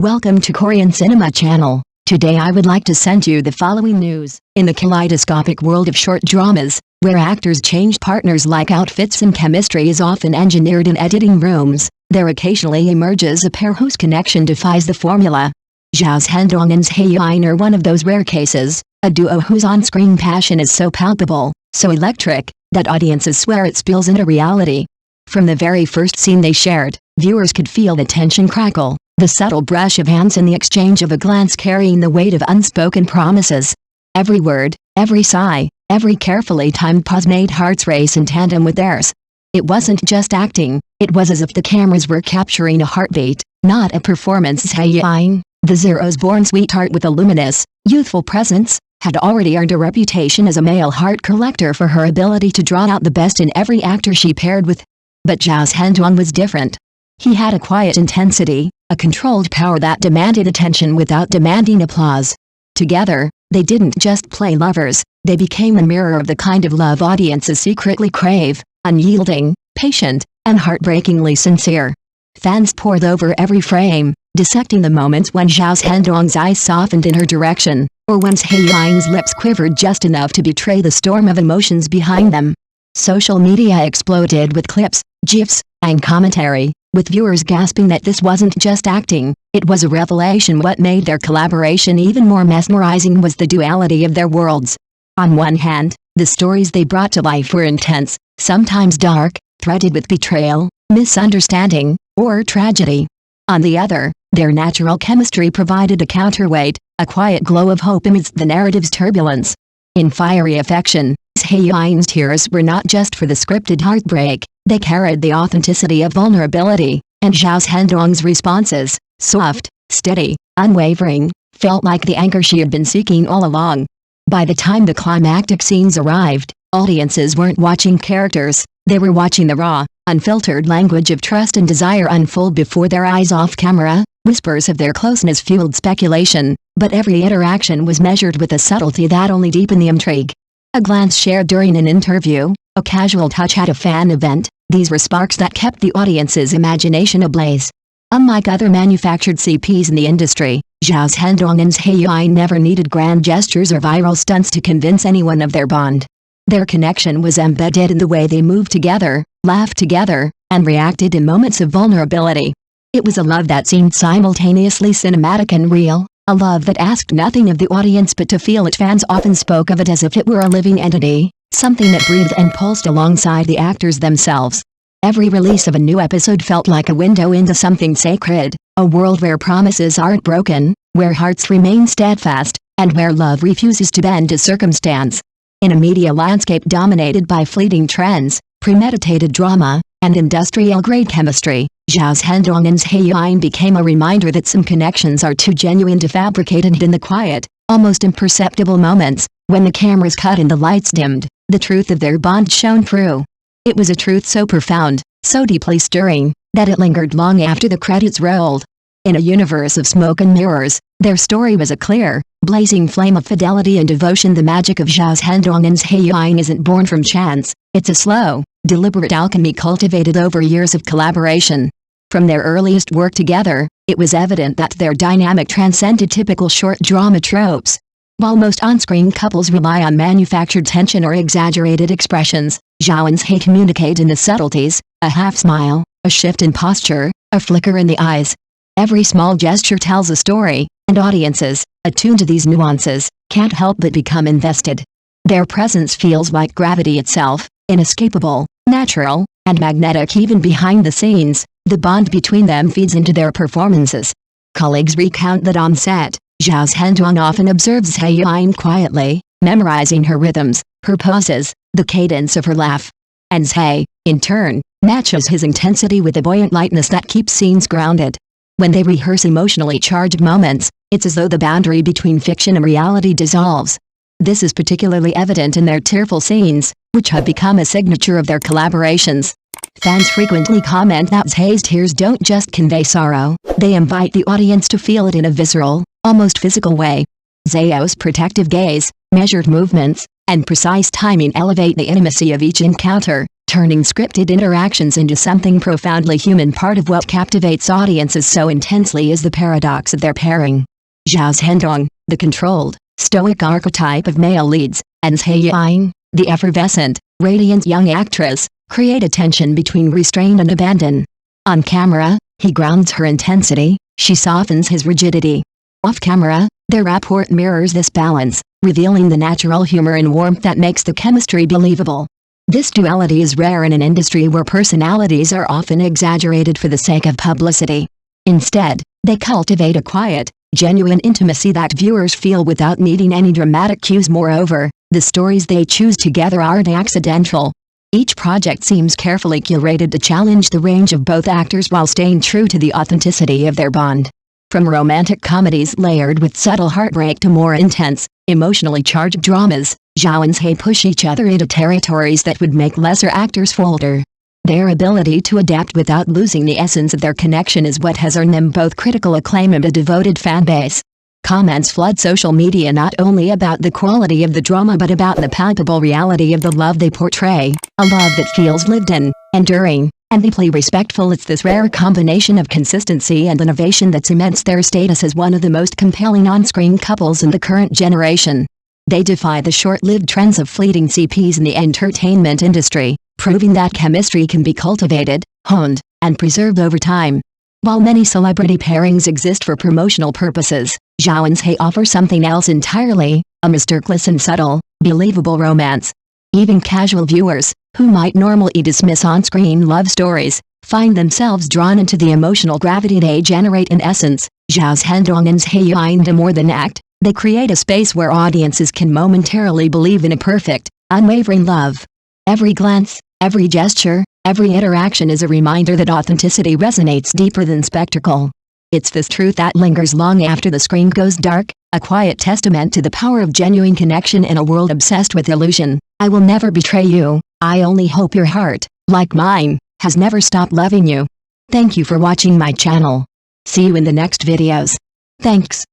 Welcome to Korean Cinema Channel. Today I would like to send you the following news. In the kaleidoscopic world of short dramas, where actors change partners like outfits and chemistry is often engineered in editing rooms, there occasionally emerges a pair whose connection defies the formula. Zhao Zhendong and Zhai Yiying are one of those rare cases, a duo whose on-screen passion is so palpable, so electric, that audiences swear it spills into reality. From the very first scene they shared, viewers could feel the tension crackle, the subtle brush of hands and the exchange of a glance carrying the weight of unspoken promises. Every word, every sigh, every carefully timed pause made hearts race in tandem with theirs. It wasn't just acting, it was as if the cameras were capturing a heartbeat, not a performance. Zhai Yiying, the Zeros-born sweetheart with a luminous, youthful presence, had already earned a reputation as a male heart collector for her ability to draw out the best in every actor she paired with. But Zhao Zhendong was different. He had a quiet intensity, a controlled power that demanded attention without demanding applause. Together, they didn't just play lovers, they became a mirror of the kind of love audiences secretly crave, unyielding, patient, and heartbreakingly sincere. Fans pored over every frame, dissecting the moments when Zhao Zhendong's eyes softened in her direction, or when Zhai Yiying's lips quivered just enough to betray the storm of emotions behind them. Social media exploded with clips, gifs, and commentary, with viewers gasping that this wasn't just acting, it was a revelation. What made their collaboration even more mesmerizing was the duality of their worlds. On one hand, the stories they brought to life were intense, sometimes dark, threaded with betrayal, misunderstanding, or tragedy. On the other, their natural chemistry provided a counterweight, a quiet glow of hope amidst the narrative's turbulence. In Fiery Affection, Zhai Yiying's tears were not just for the scripted heartbreak, they carried the authenticity of vulnerability, and Zhao Zhendong's responses, soft, steady, unwavering, felt like the anchor she had been seeking all along. By the time the climactic scenes arrived, audiences weren't watching characters, they were watching the raw, unfiltered language of trust and desire unfold before their eyes. Off camera, whispers of their closeness fueled speculation, but every interaction was measured with a subtlety that only deepened the intrigue. A glance shared during an interview, a casual touch at a fan event, these were sparks that kept the audience's imagination ablaze. Unlike other manufactured CPs in the industry, Zhao Zhendong and Zhai Yiying never needed grand gestures or viral stunts to convince anyone of their bond. Their connection was embedded in the way they moved together, laughed together, and reacted in moments of vulnerability. It was a love that seemed simultaneously cinematic and real, a love that asked nothing of the audience but to feel it. Fans often spoke of it as if it were a living entity, something that breathed and pulsed alongside the actors themselves. Every release of a new episode felt like a window into something sacred, a world where promises aren't broken, where hearts remain steadfast, and where love refuses to bend to circumstance. In a media landscape dominated by fleeting trends, premeditated drama, and industrial-grade chemistry, Zhao Zhendong and Zhai Yiying became a reminder that some connections are too genuine to fabricate, and in the quiet, almost imperceptible moments, when the cameras cut and the lights dimmed, the truth of their bond shone through. It was a truth so profound, so deeply stirring, that it lingered long after the credits rolled. In a universe of smoke and mirrors, their story was a clear, blazing flame of fidelity and devotion. The magic of Zhao Zhendong and Zhai Yiying isn't born from chance, it's a slow, deliberate alchemy cultivated over years of collaboration. From their earliest work together, it was evident that their dynamic transcended typical short drama tropes. While most on-screen couples rely on manufactured tension or exaggerated expressions, Zhao and Zhai communicate in the subtleties, a half smile, a shift in posture, a flicker in the eyes. Every small gesture tells a story, and audiences, attuned to these nuances, can't help but become invested. Their presence feels like gravity itself, inescapable, natural, and magnetic. Even behind the scenes, the bond between them feeds into their performances. Colleagues recount that on set, Zhao Zhendong often observes Zhai Yiying quietly, memorizing her rhythms, her poses, the cadence of her laugh. And Zhai, in turn, matches his intensity with a buoyant lightness that keeps scenes grounded. When they rehearse emotionally charged moments, it's as though the boundary between fiction and reality dissolves. This is particularly evident in their tearful scenes, which have become a signature of their collaborations. Fans frequently comment that Zhai's tears don't just convey sorrow, they invite the audience to feel it in a visceral, almost physical way. Zhao's protective gaze, measured movements, and precise timing elevate the intimacy of each encounter, turning scripted interactions into something profoundly human. Part of what captivates audiences so intensely is the paradox of their pairing. Zhao Zhendong, the controlled, stoic archetype of male leads, and Hae Yiying, the effervescent, radiant young actress, create a tension between restraint and abandon. On camera, he grounds her intensity, she softens his rigidity. Off camera, their rapport mirrors this balance, revealing the natural humor and warmth that makes the chemistry believable. This duality is rare in an industry where personalities are often exaggerated for the sake of publicity. Instead, they cultivate a quiet, genuine intimacy that viewers feel without needing any dramatic cues. Moreover, the stories they choose together aren't accidental. Each project seems carefully curated to challenge the range of both actors while staying true to the authenticity of their bond. From romantic comedies layered with subtle heartbreak to more intense, emotionally charged dramas, Zhao and Hae push each other into territories that would make lesser actors falter. Their ability to adapt without losing the essence of their connection is what has earned them both critical acclaim and a devoted fanbase. Comments flood social media not only about the quality of the drama but about the palpable reality of the love they portray, a love that feels lived in, enduring, and deeply respectful. It's this rare combination of consistency and innovation that cements their status as one of the most compelling on-screen couples in the current generation. They defy the short-lived trends of fleeting CPs in the entertainment industry, proving that chemistry can be cultivated, honed, and preserved over time. While many celebrity pairings exist for promotional purposes, Zhao and Hae offer something else entirely, a masterclass in subtle, believable romance. Even casual viewers, who might normally dismiss on-screen love stories, find themselves drawn into the emotional gravity they generate. In essence, Zhao Zhendong and Hae Yiying do more than act, they create a space where audiences can momentarily believe in a perfect, unwavering love. Every glance, every gesture, every interaction is a reminder that authenticity resonates deeper than spectacle. It's this truth that lingers long after the screen goes dark, a quiet testament to the power of genuine connection in a world obsessed with illusion. I will never betray you, I only hope your heart, like mine, has never stopped loving you. Thank you for watching my channel. See you in the next videos. Thanks.